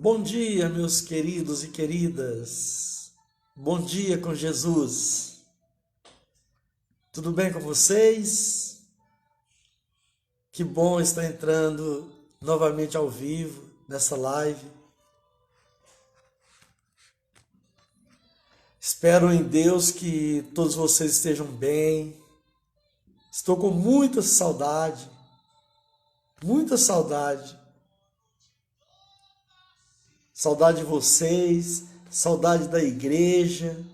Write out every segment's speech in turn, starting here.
Bom dia, meus queridos e queridas. Bom dia com Jesus. Tudo bem com vocês? Que bom estar entrando novamente ao vivo nessa live. Espero em Deus que todos vocês estejam bem. Estou com muita saudade, muita saudade. Saudade de vocês, saudade da igreja.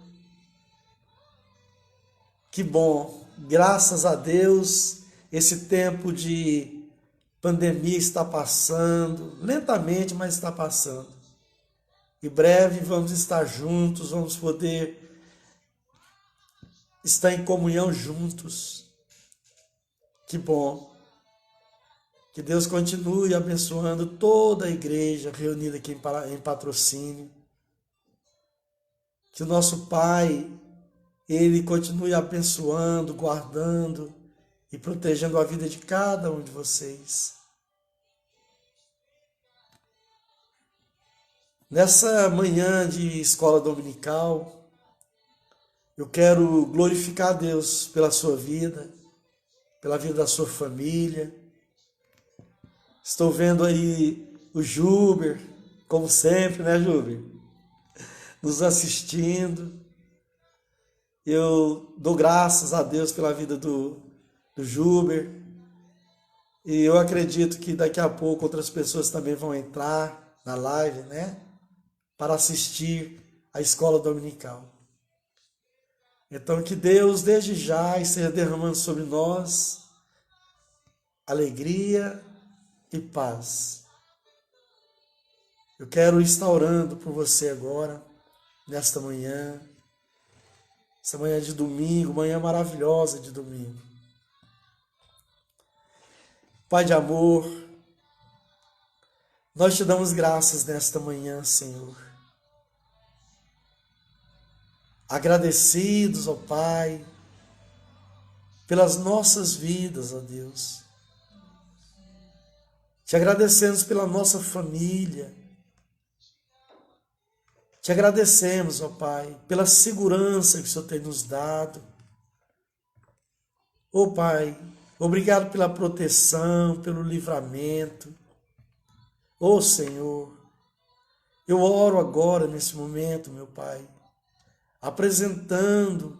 Que bom, graças a Deus, esse tempo de pandemia está passando, lentamente, mas está passando. Em breve vamos estar juntos, vamos poder estar em comunhão juntos. Que bom. Que Deus continue abençoando toda a igreja reunida aqui em Patrocínio. Que o nosso Pai, Ele continue abençoando, guardando e protegendo a vida de cada um de vocês. Nessa manhã de escola dominical, eu quero glorificar a Deus pela sua vida, pela vida da sua família. Estou vendo aí o Juber, como sempre, né, Juber? Nos assistindo. Eu dou graças a Deus pela vida do Juber. E eu acredito que daqui a pouco outras pessoas também vão entrar na live, né? Para assistir a escola dominical. Então que Deus desde já esteja derramando sobre nós alegria e paz. Eu quero estar orando por você agora, nesta manhã, essa manhã de domingo, manhã maravilhosa de domingo. Pai de amor, nós te damos graças nesta manhã, Senhor. Agradecidos, ó Pai, pelas nossas vidas, ó Deus. Te agradecemos pela nossa família. Te agradecemos, ó Pai, pela segurança que o Senhor tem nos dado. Ó Pai, obrigado pela proteção, pelo livramento. Ó Senhor, eu oro agora nesse momento, meu Pai, apresentando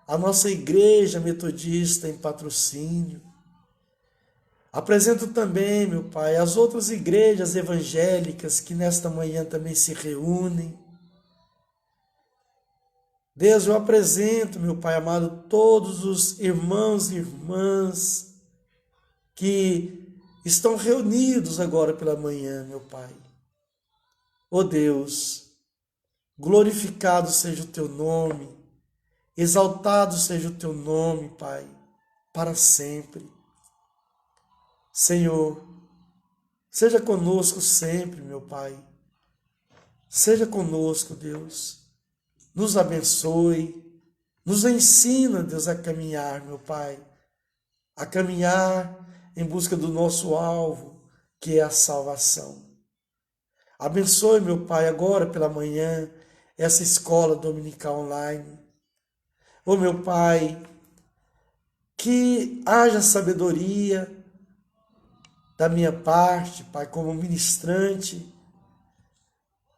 a nossa igreja metodista em Patrocínio. Apresento também, meu Pai, as outras igrejas evangélicas que nesta manhã também se reúnem. Deus, eu apresento, meu Pai amado, todos os irmãos e irmãs que estão reunidos agora pela manhã, meu Pai. Ó Deus, glorificado seja o Teu nome, exaltado seja o Teu nome, Pai, para sempre. Senhor, seja conosco sempre, meu Pai. Seja conosco, Deus. Nos abençoe, nos ensina, Deus, a caminhar, meu Pai. A caminhar em busca do nosso alvo, que é a salvação. Abençoe, meu Pai, agora pela manhã, essa escola dominical online. Ô, meu Pai, que haja sabedoria da minha parte, Pai, como ministrante.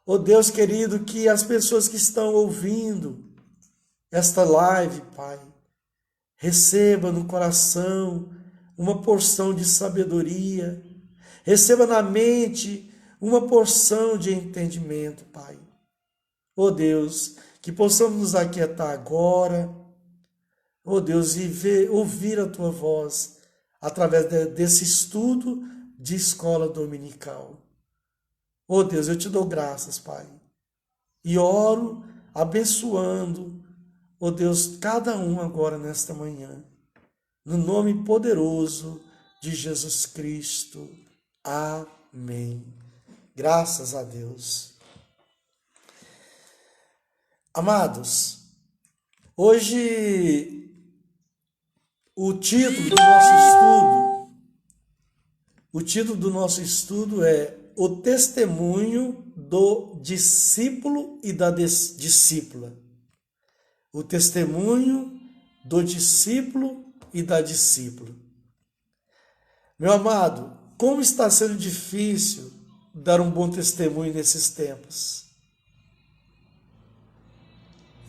Ó Deus querido, que as pessoas que estão ouvindo esta live, Pai, receba no coração uma porção de sabedoria, receba na mente uma porção de entendimento, Pai. Ó Deus, que possamos nos aquietar agora, ó Deus, e ouvir a Tua voz através desse estudo de escola dominical. Oh Deus, eu te dou graças, Pai, e oro abençoando, oh Deus, cada um agora nesta manhã, no nome poderoso de Jesus Cristo. Amém. Graças a Deus. Amados, hoje o título do nosso estudo é O Testemunho do discípulo e da discípula. O testemunho do discípulo e da discípula. Meu amado, como está sendo difícil dar um bom testemunho nesses tempos.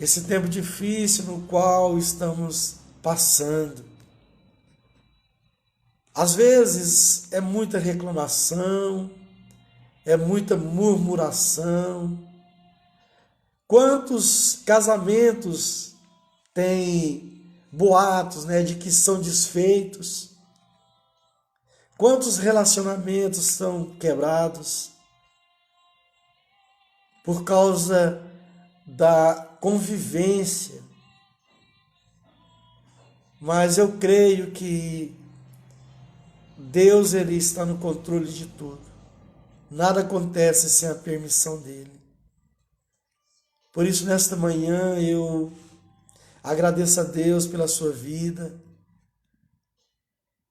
Esse tempo difícil no qual estamos passando. Às vezes é muita reclamação, é muita murmuração. Quantos casamentos têm boatos, de que são desfeitos? Quantos relacionamentos são quebrados por causa da convivência? Mas eu creio que Deus, Ele está no controle de tudo. Nada acontece sem a permissão dEle. Por isso, nesta manhã, eu agradeço a Deus pela sua vida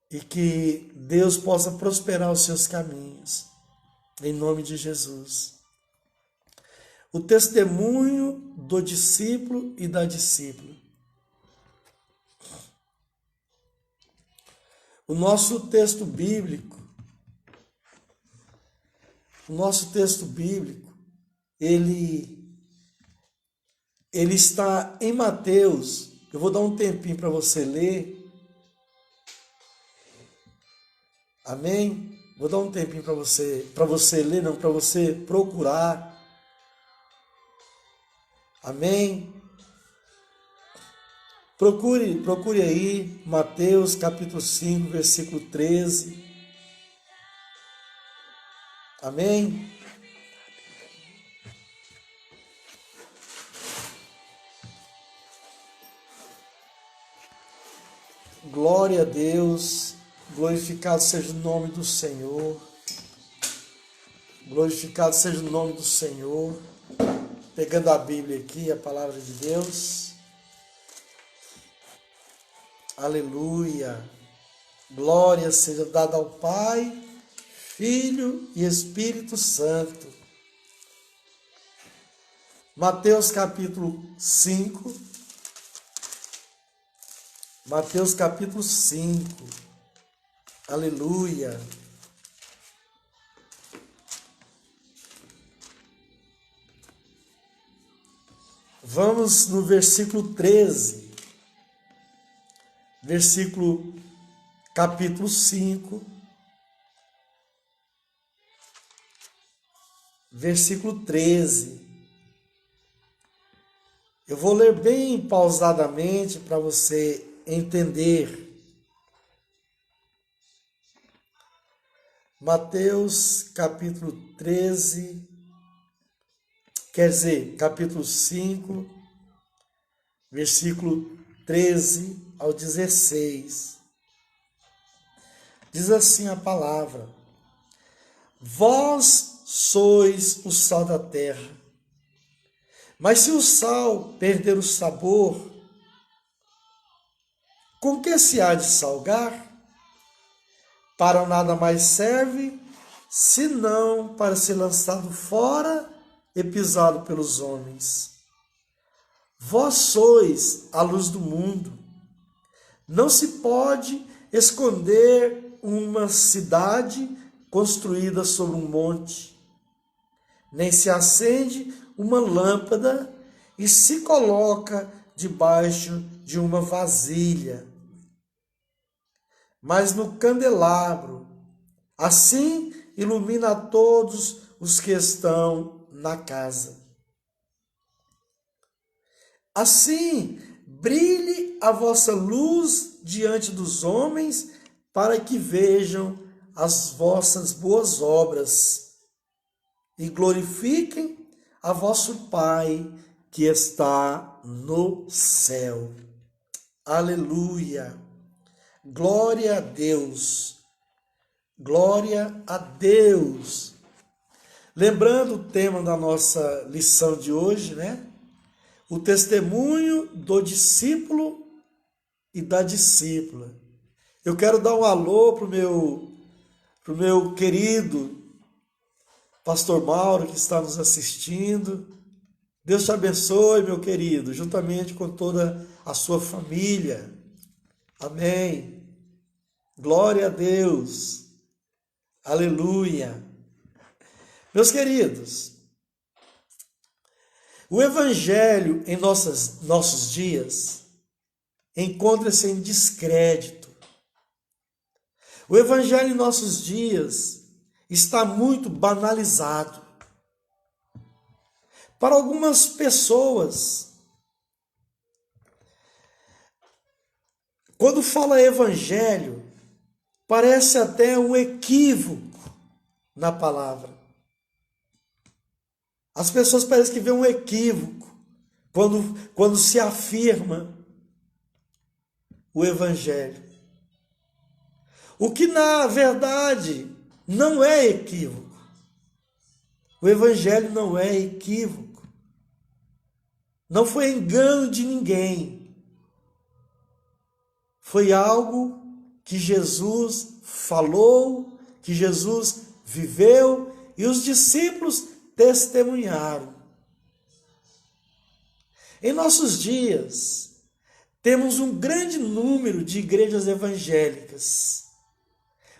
e que Deus possa prosperar os seus caminhos, em nome de Jesus. O testemunho do discípulo e da discípula. O nosso texto bíblico, ele está em Mateus. Eu vou dar um tempinho para você ler. Amém? Vou dar um tempinho para você ler, não, para você procurar. Amém? Procure aí, Mateus capítulo 5, versículo 13. Amém? Glória a Deus, glorificado seja o nome do Senhor. Glorificado seja o nome do Senhor. Pegando a Bíblia aqui, a palavra de Deus. Aleluia. Glória seja dada ao Pai, Filho e Espírito Santo. Mateus capítulo 5. Mateus capítulo 5. Aleluia. Vamos no versículo 13. Versículo capítulo 5. Versículo 13. Eu vou ler bem pausadamente para você entender. Mateus capítulo 13, capítulo 5, versículo 13 ao 16. Diz assim a palavra: Vós sois o sal da terra, mas se o sal perder o sabor, com que se há de salgar? Para nada mais serve, senão para ser lançado fora e pisado pelos homens. Vós sois a luz do mundo. Não se pode esconder uma cidade construída sobre um monte, nem se acende uma lâmpada e se coloca debaixo de uma vasilha, mas no candelabro. Assim ilumina a todos os que estão na casa. Assim brilhe a vossa luz diante dos homens, para que vejam as vossas boas obras e glorifiquem a vosso Pai que está no céu. Aleluia! Glória a Deus! Glória a Deus! Lembrando o tema da nossa lição de hoje, O testemunho do discípulo e da discípula. Eu quero dar um alô pro meu querido pastor Mauro, que está nos assistindo. Deus te abençoe, meu querido, juntamente com toda a sua família. Amém. Glória a Deus. Aleluia. Meus queridos, o Evangelho em nossos dias encontra-se em descrédito. O Evangelho em nossos dias está muito banalizado. Para algumas pessoas, quando fala Evangelho, parece até um equívoco na palavra. As pessoas parecem que vêem um equívoco quando se afirma o Evangelho. O que na verdade não é equívoco. O Evangelho não é equívoco. Não foi engano de ninguém. Foi algo que Jesus falou, que Jesus viveu e os discípulos testemunharam. Em nossos dias, temos um grande número de igrejas evangélicas.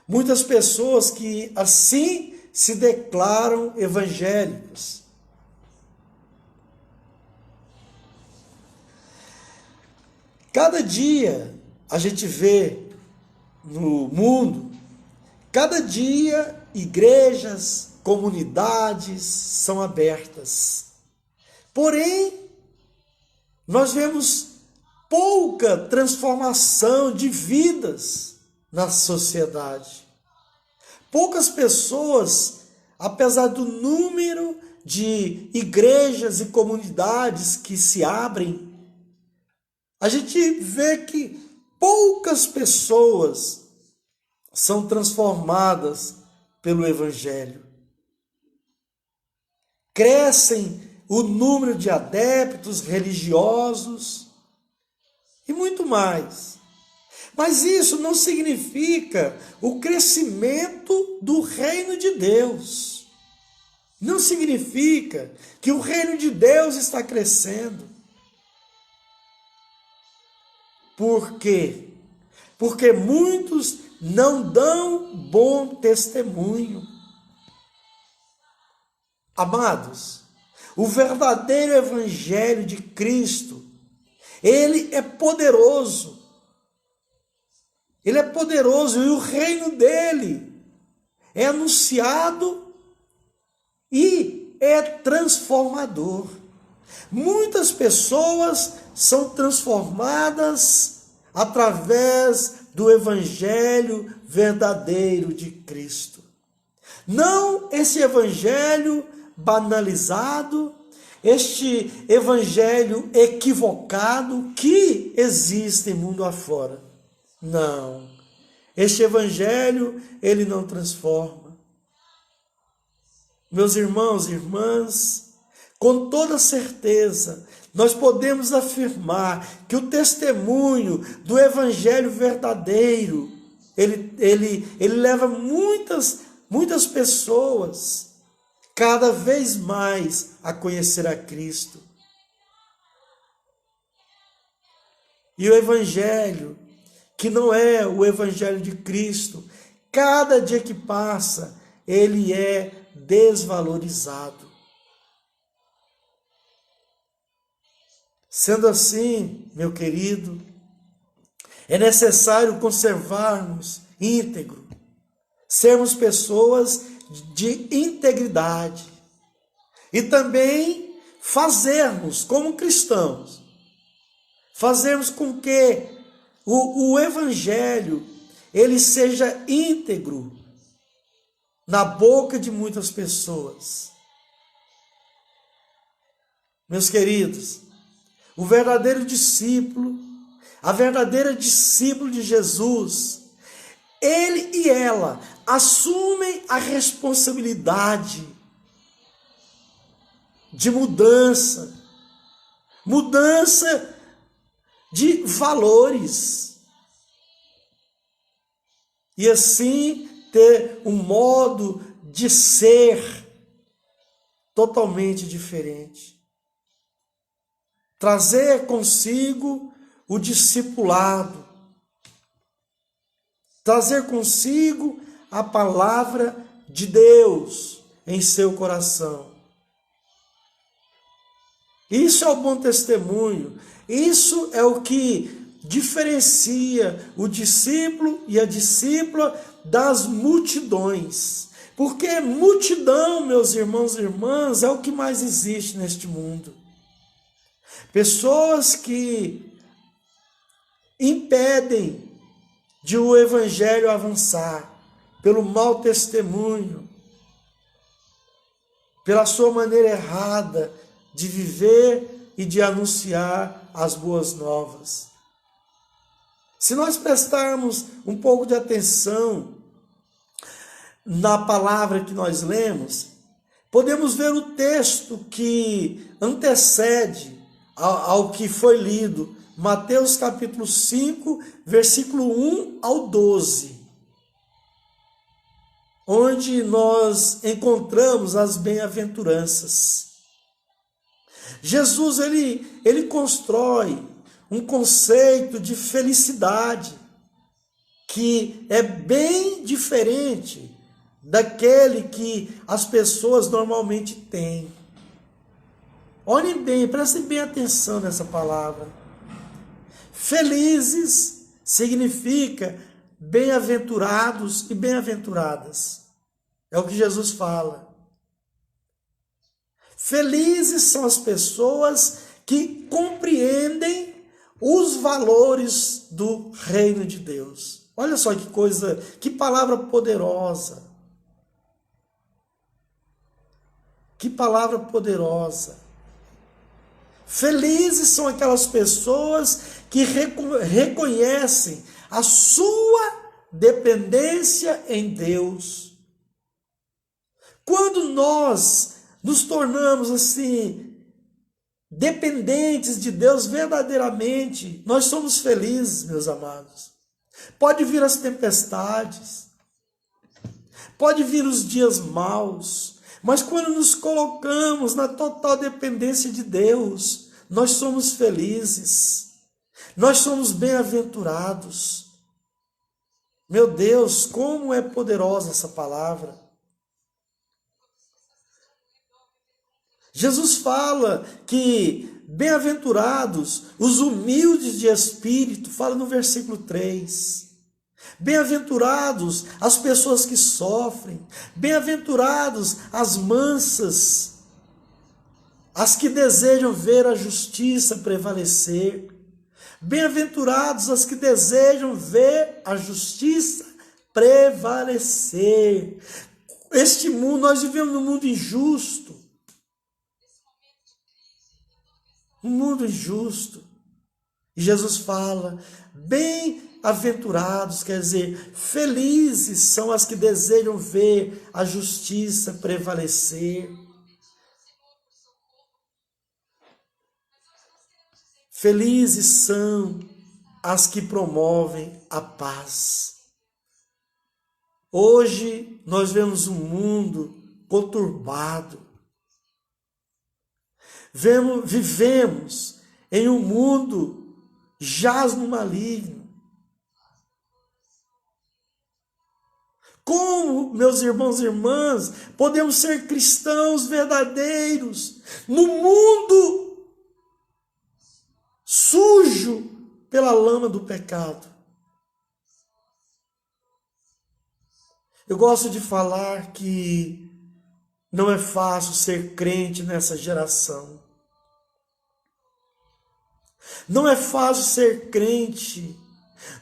Muitas pessoas que assim se declaram evangélicos. Cada dia a gente vê no mundo, cada dia igrejas, comunidades são abertas. Porém, nós vemos pouca transformação de vidas na sociedade. Poucas pessoas, apesar do número de igrejas e comunidades que se abrem, a gente vê que poucas pessoas são transformadas pelo Evangelho. Crescem o número de adeptos religiosos e muito mais. Mas isso não significa o crescimento do reino de Deus. Não significa que o reino de Deus está crescendo. Por quê? Porque muitos não dão bom testemunho. Amados, o verdadeiro Evangelho de Cristo, ele é poderoso. Ele é poderoso e o reino dele é anunciado e é transformador. Muitas pessoas são transformadas através do Evangelho verdadeiro de Cristo. Não esse Evangelho banalizado, este Evangelho equivocado que existe em mundo afora. Não, este Evangelho, ele não transforma. Meus irmãos e irmãs, com toda certeza, nós podemos afirmar que o testemunho do Evangelho verdadeiro, ele leva muitas pessoas cada vez mais a conhecer a Cristo. E o Evangelho, que não é o Evangelho de Cristo, cada dia que passa, ele é desvalorizado. Sendo assim, meu querido, é necessário conservarmos íntegro, sermos pessoas de integridade e também fazermos como cristãos, fazermos com que o Evangelho ele seja íntegro na boca de muitas pessoas. Meus queridos, o verdadeiro discípulo, a verdadeira discípula de Jesus, ele e ela assumem a responsabilidade de mudança de valores. E assim ter um modo de ser totalmente diferente. Trazer consigo o discipulado. Trazer consigo a palavra de Deus em seu coração. Isso é o bom testemunho. Isso é o que diferencia o discípulo e a discípula das multidões. Porque multidão, meus irmãos e irmãs, é o que mais existe neste mundo. Pessoas que impedem de o evangelho avançar pelo mau testemunho, pela sua maneira errada de viver e de anunciar as boas novas. Se nós prestarmos um pouco de atenção na palavra que nós lemos, podemos ver o texto que antecede ao que foi lido, Mateus capítulo 5, versículo 1 ao 12, onde nós encontramos as bem-aventuranças. Jesus, ele constrói um conceito de felicidade que é bem diferente daquele que as pessoas normalmente têm. Olhem bem, prestem bem atenção nessa palavra. Felizes significa bem-aventurados e bem-aventuradas. É o que Jesus fala. Felizes são as pessoas que compreendem os valores do reino de Deus. Olha só que coisa, que palavra poderosa. Que palavra poderosa. Felizes são aquelas pessoas que reconhecem a sua dependência em Deus. Quando nós nos tornamos assim, dependentes de Deus verdadeiramente, nós somos felizes, meus amados. Pode vir as tempestades, pode vir os dias maus, mas quando nos colocamos na total dependência de Deus, nós somos felizes, nós somos bem-aventurados. Meu Deus, como é poderosa essa palavra. Jesus fala que bem-aventurados os humildes de espírito, fala no versículo 3. Bem-aventurados as pessoas que sofrem, bem-aventurados as mansas, as que desejam ver a justiça prevalecer. Bem-aventurados as que desejam ver a justiça prevalecer. Este mundo, nós vivemos num mundo injusto. Um mundo injusto. E Jesus fala, bem-aventurados, quer dizer, felizes são as que desejam ver a justiça prevalecer. Felizes são as que promovem a paz. Hoje nós vemos um mundo conturbado. Vivemos em um mundo jaz no maligno. Como, meus irmãos e irmãs, podemos ser cristãos verdadeiros no mundo sujo pela lama do pecado? Eu gosto de falar que não é fácil ser crente nessa geração. Não é fácil ser crente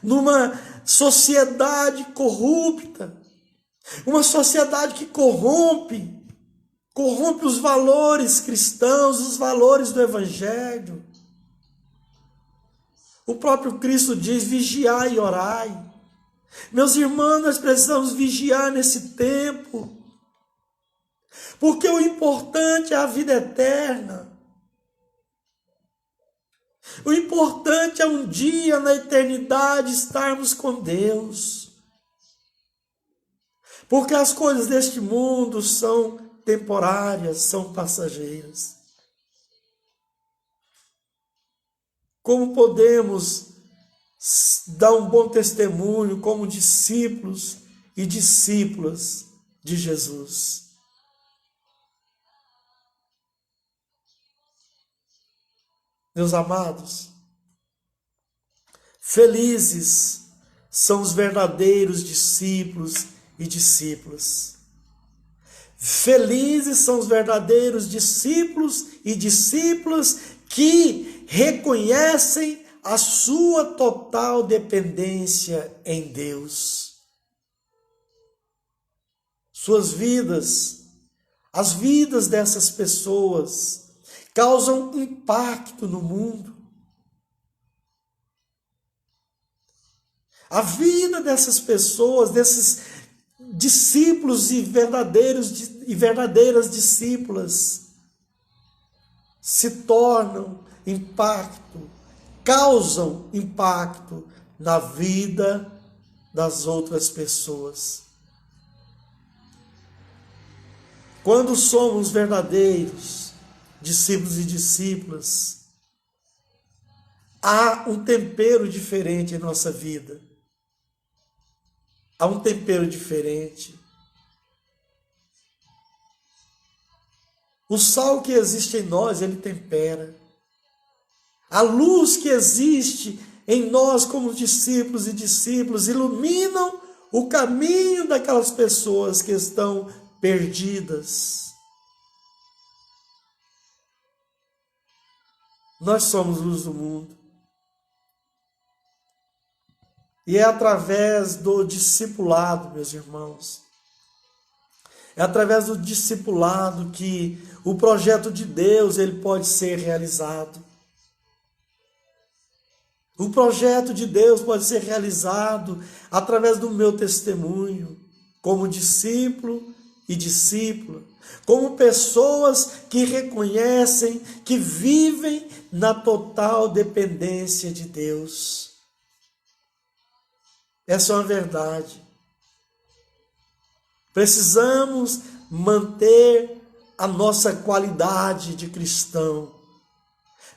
numa sociedade corrupta, uma sociedade que corrompe os valores cristãos, os valores do Evangelho. O próprio Cristo diz, vigiai e orai. Meus irmãos, nós precisamos vigiar nesse tempo, porque o importante é a vida eterna. O importante é um dia na eternidade estarmos com Deus. Porque as coisas deste mundo são temporárias, são passageiras. Como podemos dar um bom testemunho como discípulos e discípulas de Jesus? Meus amados, felizes são os verdadeiros discípulos e discípulas. Felizes são os verdadeiros discípulos e discípulas que reconhecem a sua total dependência em Deus. Suas vidas, as vidas dessas pessoas, causam impacto no mundo. A vida dessas pessoas, desses discípulos e verdadeiras discípulas, se tornam impacto, causam impacto na vida das outras pessoas. Quando somos verdadeiros discípulos e discípulas, há um tempero diferente em nossa vida. Há um tempero diferente. O sal que existe em nós, ele tempera. A luz que existe em nós como discípulos e discípulas iluminam o caminho daquelas pessoas que estão perdidas. Nós somos luz do mundo. E é através do discipulado, meus irmãos, é através do discipulado que o projeto de Deus ele pode ser realizado. O projeto de Deus pode ser realizado através do meu testemunho, como discípulo e discípula, como pessoas que reconhecem, que vivem na total dependência de Deus. Essa é uma verdade. Precisamos manter a nossa qualidade de cristão.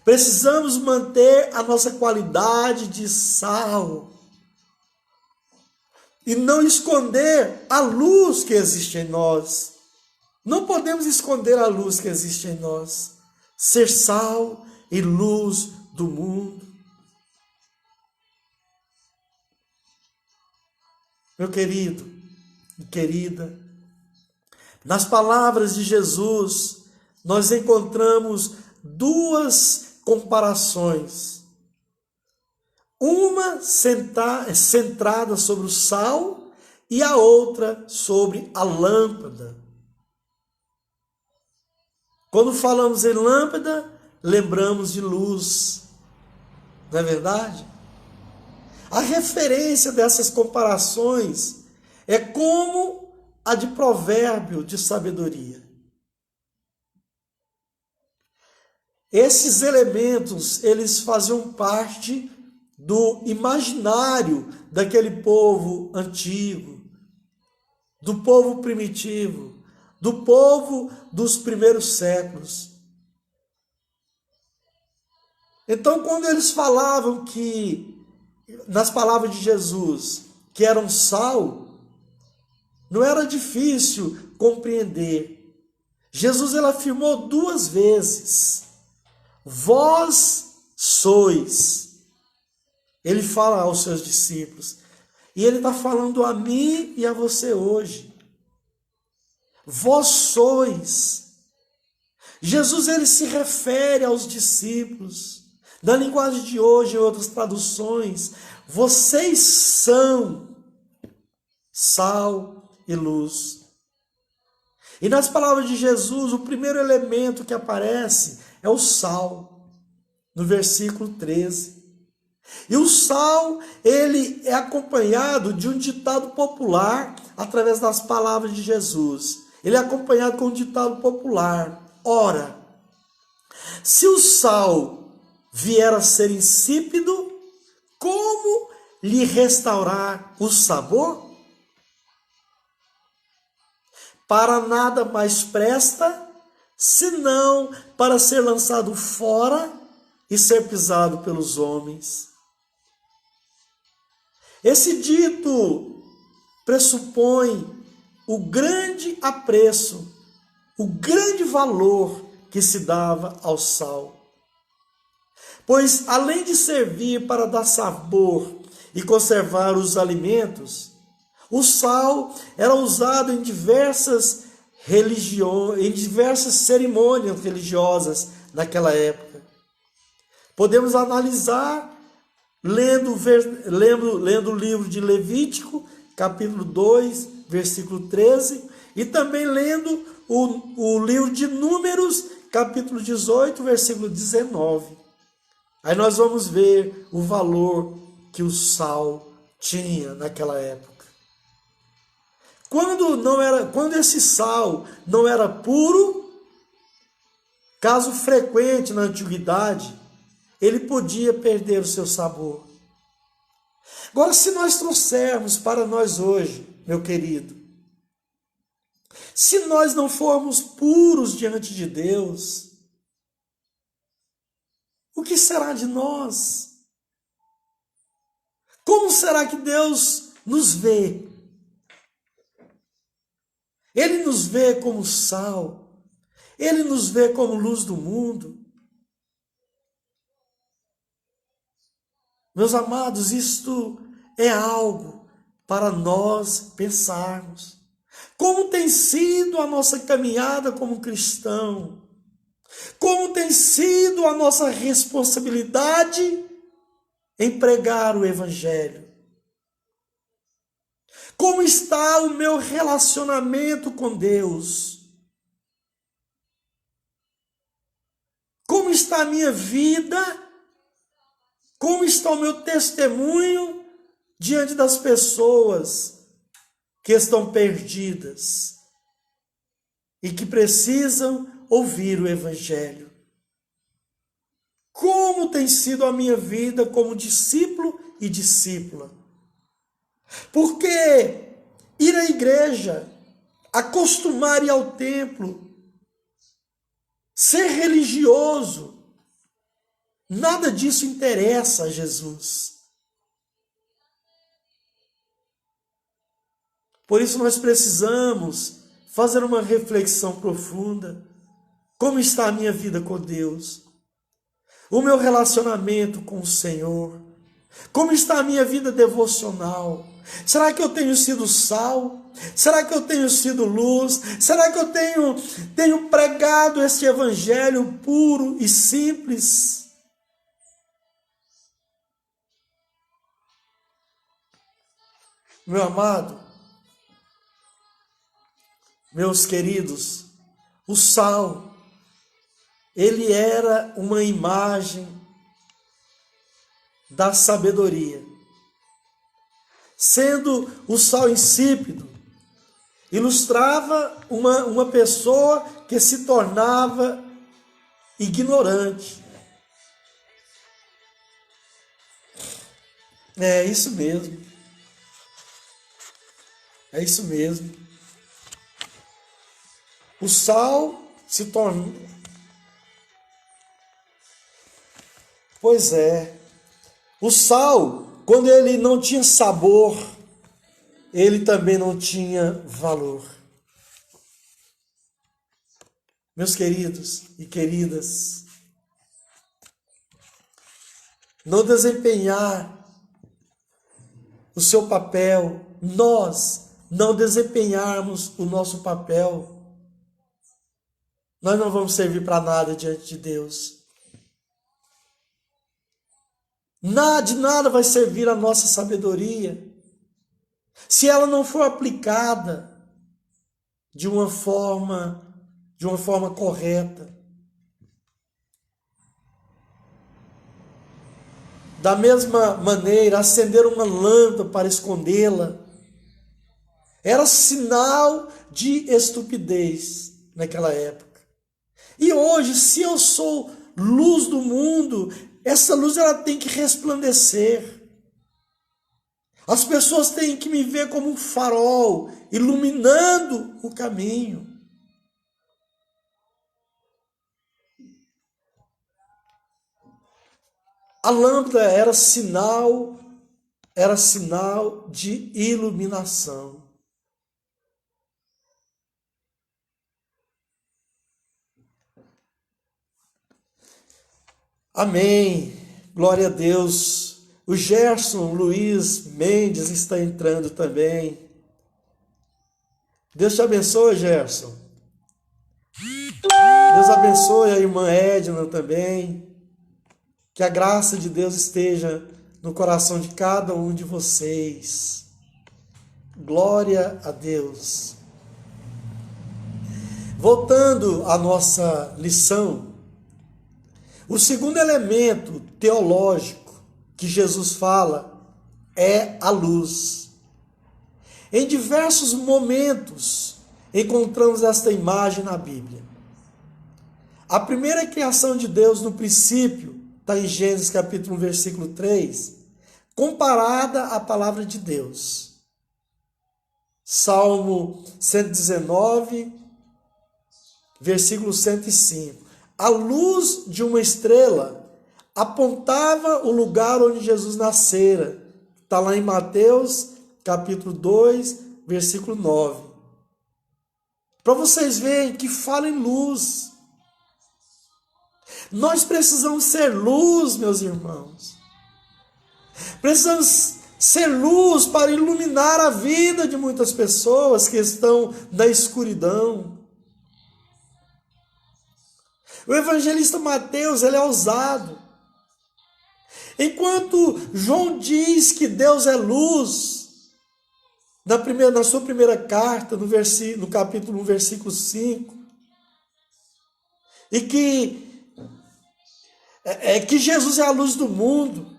Precisamos manter a nossa qualidade de sal. E não esconder a luz que existe em nós. Não podemos esconder a luz que existe em nós. Ser sal e luz do mundo. Meu querido e querida, nas palavras de Jesus, nós encontramos duas comparações. Uma centrada sobre o sal e a outra sobre a lâmpada. Quando falamos em lâmpada, lembramos de luz, não é verdade? A referência dessas comparações é como a de provérbio de sabedoria. Esses elementos, eles faziam parte do imaginário daquele povo antigo, do povo primitivo, do povo dos primeiros séculos. Então, quando eles falavam que, nas palavras de Jesus, que eram sal, não era difícil compreender. Jesus ele afirmou duas vezes: vós sois. Ele fala aos seus discípulos. E ele está falando a mim e a você hoje. Vós sois. Jesus ele se refere aos discípulos. Na linguagem de hoje, em outras traduções, vocês são sal e luz. E nas palavras de Jesus, o primeiro elemento que aparece é o sal, no versículo 13. E o sal, ele é acompanhado de um ditado popular através das palavras de Jesus. Ele é acompanhado com um ditado popular. Ora, se o sal vier a ser insípido, como lhe restaurar o sabor? para nada mais presta, senão para ser lançado fora e ser pisado pelos homens. Esse dito pressupõe o grande apreço, o grande valor que se dava ao sal. Pois, além de servir para dar sabor e conservar os alimentos, o sal era usado em diversas cerimônias religiosas naquela época. Podemos analisar lendo o livro de Levítico, capítulo 2, versículo 13, e também lendo o livro de Números, capítulo 18, versículo 19. Aí nós vamos ver o valor que o sal tinha naquela época. Quando esse sal não era puro, caso frequente na antiguidade, ele podia perder o seu sabor. Agora, se nós trouxermos para nós hoje, meu querido, se nós não formos puros diante de Deus, o que será de nós? Como será que Deus nos vê? Ele nos vê como sal, Ele nos vê como luz do mundo. Meus amados, isto é algo para nós pensarmos. Como tem sido a nossa caminhada como cristão? Como tem sido a nossa responsabilidade em pregar o Evangelho? Como está o meu relacionamento com Deus? Como está a minha vida? Como está o meu testemunho diante das pessoas que estão perdidas e que precisam ouvir o Evangelho? Como tem sido a minha vida como discípulo e discípula? Porque ir à igreja, acostumar a ir ao templo, ser religioso, nada disso interessa a Jesus. Por isso nós precisamos fazer uma reflexão profunda. Como está a minha vida com Deus? O meu relacionamento com o Senhor? Como está a minha vida devocional? Será que eu tenho sido sal? Será que eu tenho sido luz? Será que eu tenho pregado este evangelho puro e simples? Meu amado, meus queridos, o sal, ele era uma imagem da sabedoria. Sendo o sal insípido, ilustrava uma pessoa que se tornava ignorante. É isso mesmo. É isso mesmo. O sal se torna... Pois é. O sal, quando ele não tinha sabor, ele também não tinha valor. Meus queridos e queridas, não desempenhar o seu papel, nós não desempenharmos o nosso papel, nós não vamos servir para nada diante de Deus. De nada vai servir a nossa sabedoria se ela não for aplicada de uma forma correta. Da mesma maneira, acender uma lâmpada para escondê-la era sinal de estupidez naquela época. E hoje, se eu sou luz do mundo, essa luz ela tem que resplandecer. As pessoas têm que me ver como um farol, iluminando o caminho. A lâmpada era sinal de iluminação. Amém. Glória a Deus. O Gerson Luiz Mendes está entrando também. Deus te abençoe, Gerson. Deus abençoe a irmã Edna também. Que a graça de Deus esteja no coração de cada um de vocês. Glória a Deus. Voltando à nossa lição, o segundo elemento teológico que Jesus fala é a luz. Em diversos momentos encontramos esta imagem na Bíblia. A primeira criação de Deus no princípio está em Gênesis capítulo 1, versículo 3, comparada à palavra de Deus. Salmo 119, versículo 105. A luz de uma estrela apontava o lugar onde Jesus nascera. Está lá em Mateus, capítulo 2, versículo 9. Para vocês verem que fala em luz. Nós precisamos ser luz, meus irmãos. Precisamos ser luz para iluminar a vida de muitas pessoas que estão na escuridão. O evangelista Mateus, ele é ousado. Enquanto João diz que Deus é luz, na sua primeira carta, no capítulo 1, versículo 5, e que Jesus é a luz do mundo,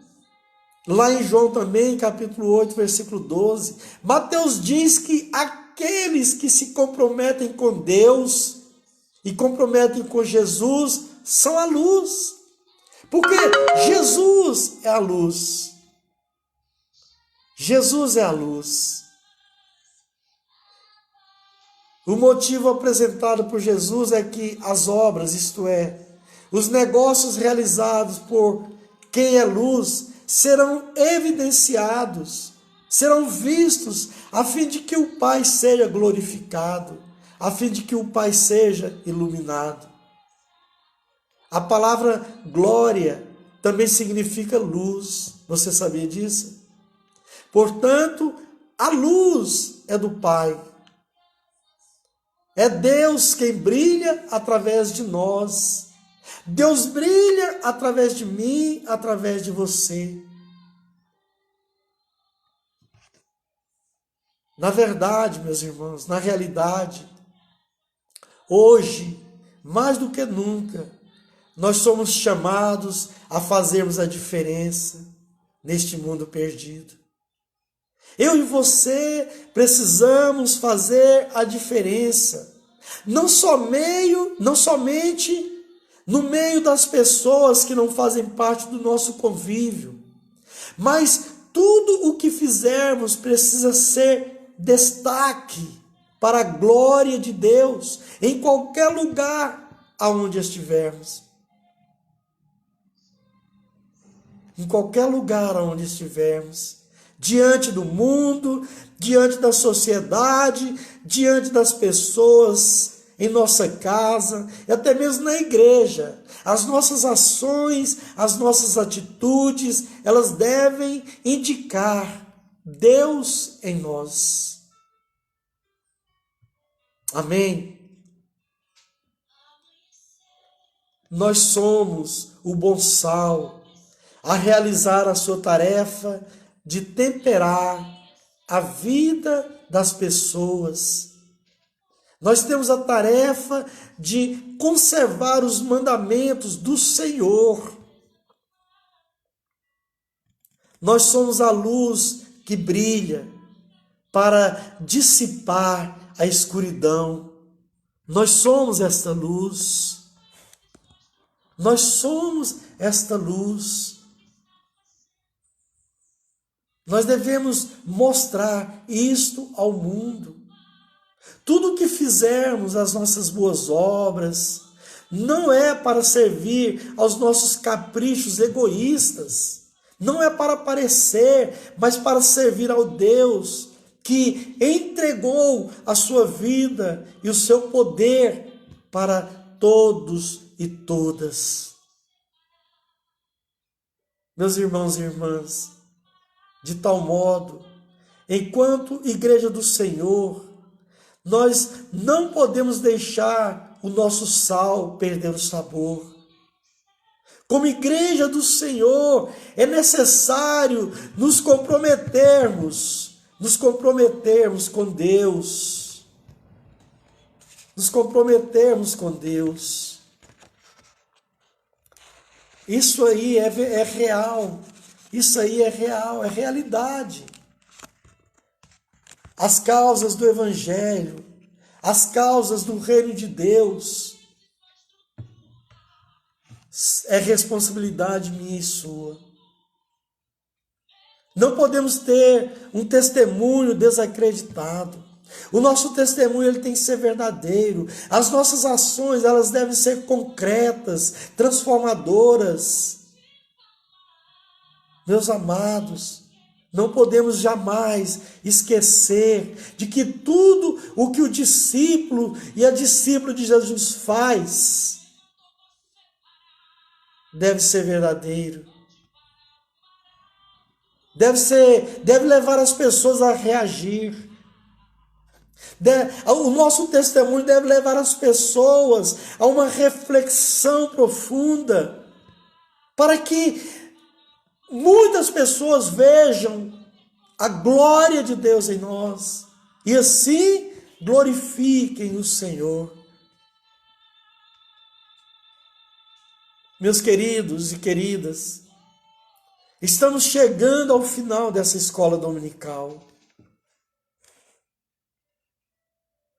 lá em João também, capítulo 8, versículo 12, Mateus diz que aqueles que se comprometem com Deus e comprometem com Jesus são a luz, porque Jesus é a luz. Jesus é a luz. O motivo apresentado por Jesus é que as obras, isto é, os negócios realizados por quem é luz, serão evidenciados, serão vistos, a fim de que o Pai seja glorificado, a fim de que o Pai seja iluminado. A palavra glória também significa luz. Você sabia disso? Portanto, a luz é do Pai. É Deus quem brilha através de nós. Deus brilha através de mim, através de você. Na verdade, meus irmãos, na realidade, hoje, mais do que nunca, nós somos chamados a fazermos a diferença neste mundo perdido. Eu e você precisamos fazer a diferença, não somente no meio das pessoas que não fazem parte do nosso convívio, mas tudo o que fizermos precisa ser destaque para a glória de Deus, em qualquer lugar aonde estivermos. Em qualquer lugar aonde estivermos, diante do mundo, diante da sociedade, diante das pessoas, em nossa casa e até mesmo na igreja. As nossas ações, as nossas atitudes, elas devem indicar Deus em nós. Amém? Nós somos o bom sal a realizar a sua tarefa de temperar a vida das pessoas. Nós temos a tarefa de conservar os mandamentos do Senhor. Nós somos a luz que brilha para dissipar a escuridão. Nós somos esta luz. Nós somos esta luz. Nós devemos mostrar isto ao mundo. Tudo o que fizermos, as nossas boas obras, não é para servir aos nossos caprichos egoístas, não é para aparecer, mas para servir ao Deus que entregou a sua vida e o seu poder para todos e todas. Meus irmãos e irmãs, de tal modo, enquanto Igreja do Senhor, nós não podemos deixar o nosso sal perder o sabor. Como Igreja do Senhor, é necessário nos comprometermos com Deus. Nos comprometermos com Deus. Isso aí é real. Isso aí é real, é realidade. As causas do Evangelho, as causas do reino de Deus, é responsabilidade minha e sua. Não podemos ter um testemunho desacreditado. O nosso testemunho ele tem que ser verdadeiro. As nossas ações elas devem ser concretas, transformadoras. Meus amados, não podemos jamais esquecer de que tudo o que o discípulo e a discípula de Jesus faz deve ser verdadeiro. Deve levar as pessoas a reagir. O nosso testemunho deve levar as pessoas a uma reflexão profunda, para que muitas pessoas vejam a glória de Deus em nós e assim glorifiquem o Senhor. Meus queridos e queridas, estamos chegando ao final dessa escola dominical.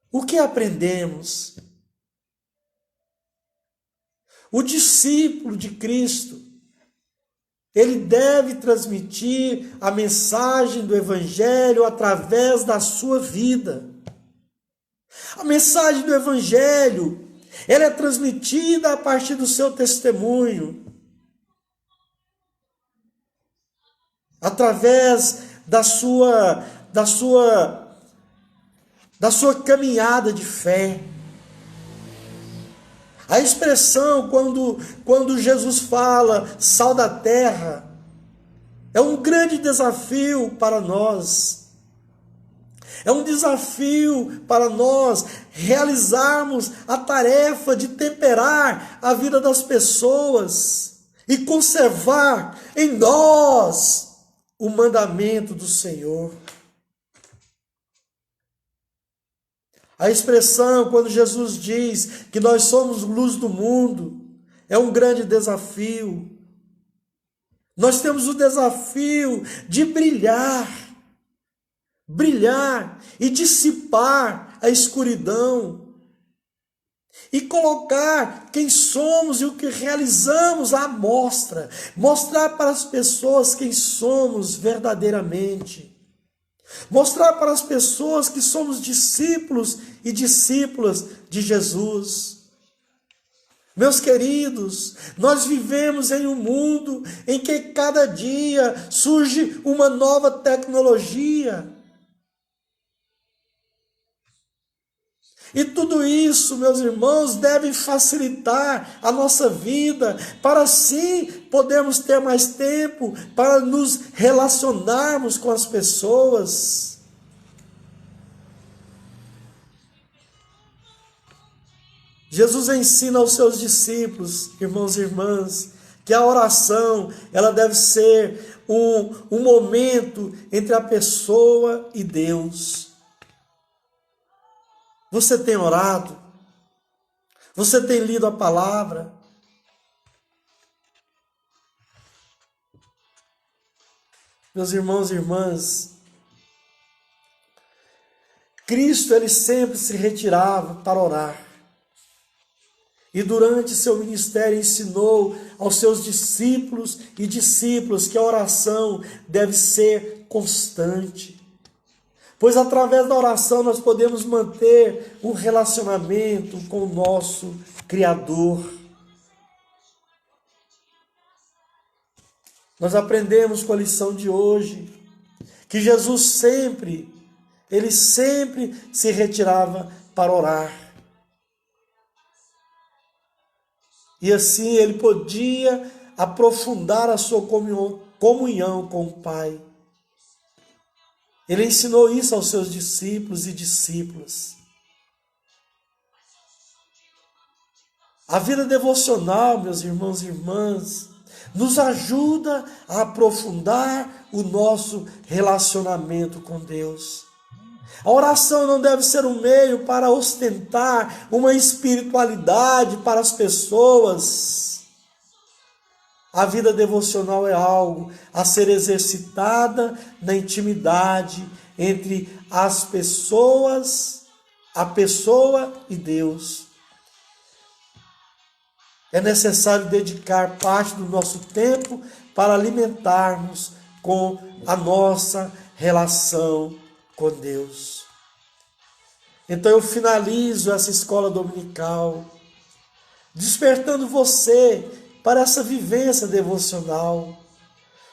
O que aprendemos? O discípulo de Cristo, ele deve transmitir a mensagem do Evangelho através da sua vida. A mensagem do Evangelho, ela é transmitida a partir do seu testemunho, através da sua caminhada de fé. A expressão quando Jesus fala sal da terra é um grande desafio para nós. É um desafio para nós realizarmos a tarefa de temperar a vida das pessoas e conservar em nós o mandamento do Senhor. A expressão, quando Jesus diz que nós somos luz do mundo, é um grande desafio. Nós temos o desafio de brilhar e dissipar a escuridão e colocar quem somos e o que realizamos à mostra, mostrar para as pessoas quem somos verdadeiramente. Mostrar para as pessoas que somos discípulos e discípulas de Jesus. Meus queridos, nós vivemos em um mundo em que cada dia surge uma nova tecnologia. E tudo isso, meus irmãos, deve facilitar a nossa vida, para assim podermos ter mais tempo para nos relacionarmos com as pessoas. Jesus ensina aos seus discípulos, irmãos e irmãs, que a oração ela deve ser um momento entre a pessoa e Deus. Você tem orado? Você tem lido a palavra? Meus irmãos e irmãs, Cristo ele sempre se retirava para orar. E durante seu ministério ensinou aos seus discípulos e discípulas que a oração deve ser constante. Pois através da oração nós podemos manter um relacionamento com o nosso Criador. Nós aprendemos com a lição de hoje que Jesus ele sempre se retirava para orar. E assim ele podia aprofundar a sua comunhão com o Pai. Ele ensinou isso aos seus discípulos e discípulas. A vida devocional, meus irmãos e irmãs, nos ajuda a aprofundar o nosso relacionamento com Deus. A oração não deve ser um meio para ostentar uma espiritualidade para as pessoas. A vida devocional é algo a ser exercitada na intimidade entre as pessoas, a pessoa e Deus. É necessário dedicar parte do nosso tempo para alimentarmos com a nossa relação com Deus. Então eu finalizo essa escola dominical despertando você para essa vivência devocional.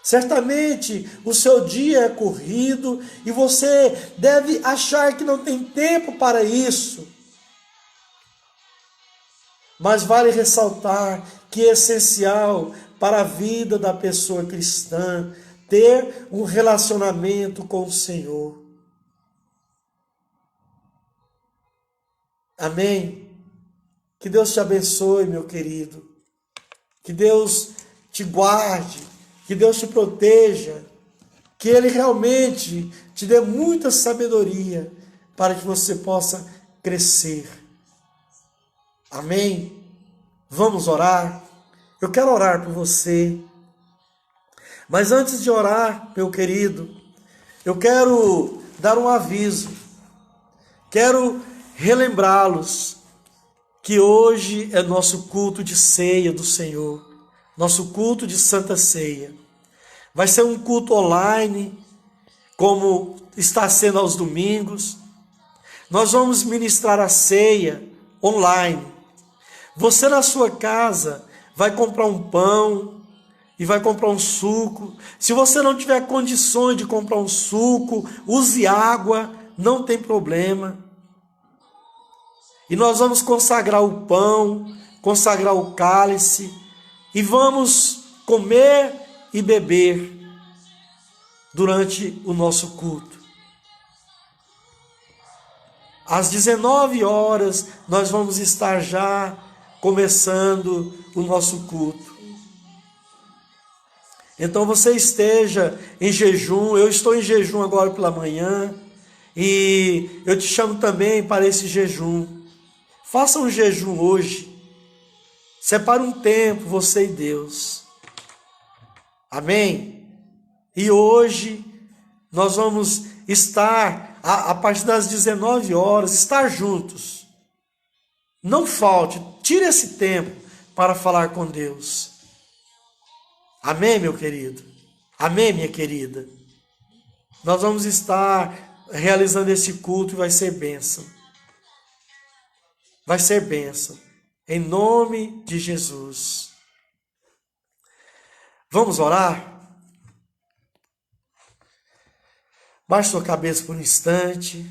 Certamente o seu dia é corrido e você deve achar que não tem tempo para isso. Mas vale ressaltar que é essencial para a vida da pessoa cristã ter um relacionamento com o Senhor. Amém? Que Deus te abençoe, meu querido. Que Deus te guarde, que Deus te proteja, que Ele realmente te dê muita sabedoria para que você possa crescer. Amém? Vamos orar? Eu quero orar por você. Mas antes de orar, meu querido, eu quero dar um aviso. Quero relembrá-los que hoje é nosso culto de ceia do Senhor, nosso culto de Santa Ceia. Vai ser um culto online, como está sendo aos domingos. Nós vamos ministrar a ceia online. Você na sua casa vai comprar um pão e vai comprar um suco. Se você não tiver condições de comprar um suco, use água, não tem problema. E nós vamos consagrar o pão, consagrar o cálice e vamos comer e beber durante o nosso culto. Às 19 horas nós vamos estar já começando o nosso culto. Então você esteja em jejum, eu estou em jejum agora pela manhã e eu te chamo também para esse jejum. Faça um jejum hoje. Separe um tempo, você e Deus. Amém? E hoje nós vamos estar, a partir das 19 horas, estar juntos. Não falte, tire esse tempo para falar com Deus. Amém, meu querido? Amém, minha querida? Nós vamos estar realizando esse culto e vai ser bênção. Vai ser bênção. Em nome de Jesus. Vamos orar? Baixe sua cabeça por um instante.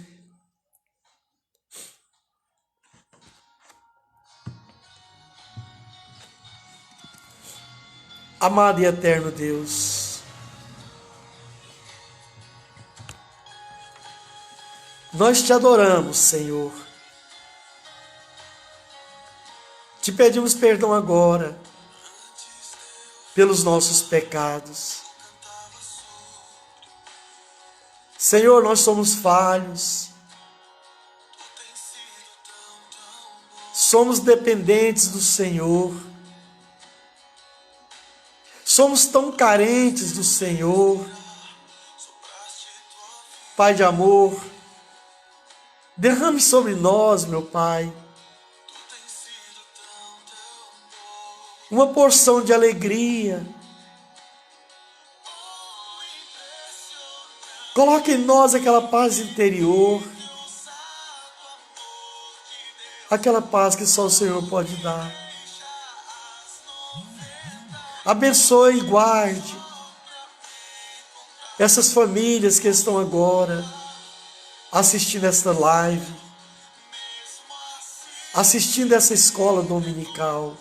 Amado e eterno Deus, nós te adoramos, Senhor. Te pedimos perdão agora pelos nossos pecados. Senhor, nós somos falhos. Somos dependentes do Senhor. Somos tão carentes do Senhor. Pai de amor, derrame sobre nós, meu Pai, uma porção de alegria. Coloque em nós aquela paz interior, aquela paz que só o Senhor pode dar. Abençoe e guarde essas famílias que estão agora assistindo esta live, assistindo essa escola dominical.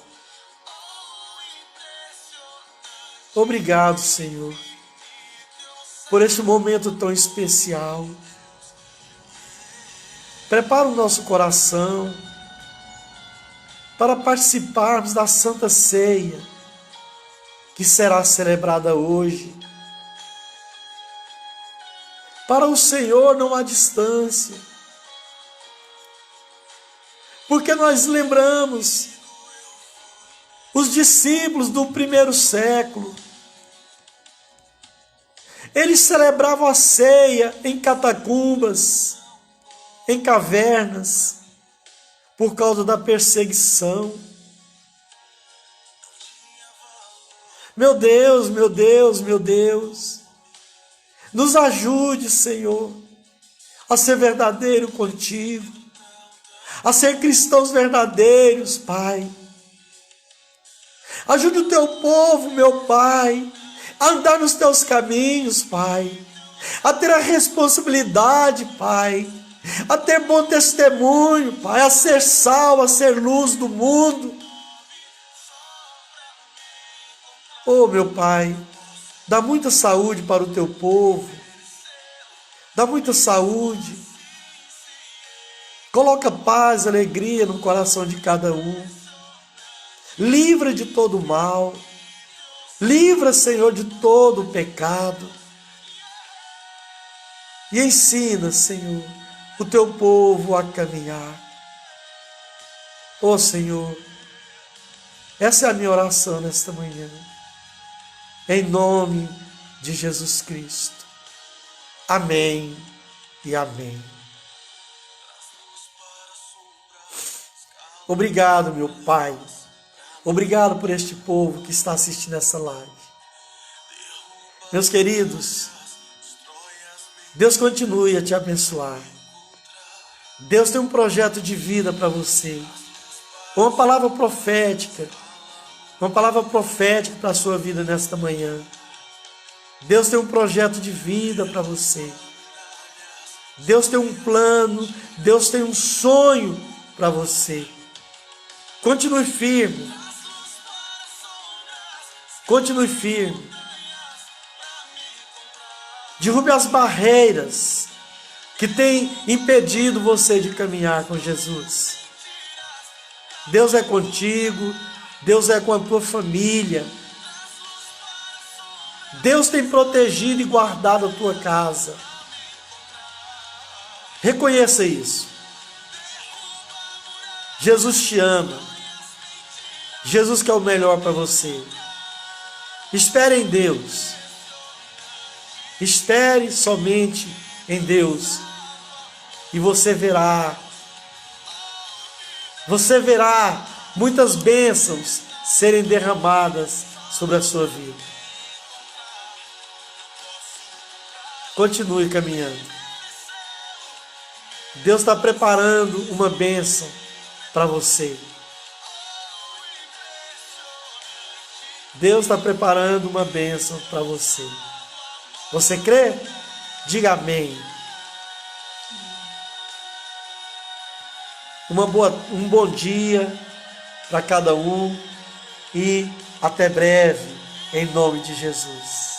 Obrigado, Senhor, por este momento tão especial. Prepara o nosso coração para participarmos da Santa Ceia, que será celebrada hoje. Para o Senhor não há distância, porque nós lembramos os discípulos do primeiro século. Eles celebravam a ceia em catacumbas, em cavernas, por causa da perseguição. Meu Deus, meu Deus, meu Deus, nos ajude, Senhor, a ser verdadeiro contigo, a ser cristãos verdadeiros, Pai. Ajude o teu povo, meu Pai, a andar nos teus caminhos, Pai, a ter a responsabilidade, Pai, a ter bom testemunho, Pai, a ser sal, a ser luz do mundo. Oh, meu Pai, dá muita saúde para o teu povo, dá muita saúde, coloca paz e alegria no coração de cada um, livra de todo mal, livra, Senhor, de todo o pecado, e ensina, Senhor, o teu povo a caminhar. Oh, Senhor, essa é a minha oração nesta manhã, em nome de Jesus Cristo. Amém e amém. Obrigado, meu Pai. Obrigado por este povo que está assistindo essa live. Meus queridos, Deus continue a te abençoar. Deus tem um projeto de vida para você. Uma palavra profética para a sua vida nesta manhã. Deus tem um projeto de vida para você. Deus tem um plano, Deus tem um sonho para você. Continue firme. Continue firme. Derrube as barreiras que têm impedido você de caminhar com Jesus. Deus é contigo, Deus é com a tua família. Deus tem protegido e guardado a tua casa. Reconheça isso. Jesus te ama. Jesus quer o melhor para você. Espere em Deus. Espere somente em Deus. E você verá muitas bênçãos serem derramadas sobre a sua vida. Continue caminhando. Deus está preparando uma bênção para você. Deus está preparando uma bênção para você. Você crê? Diga amém. Um bom dia para cada um e até breve, em nome de Jesus.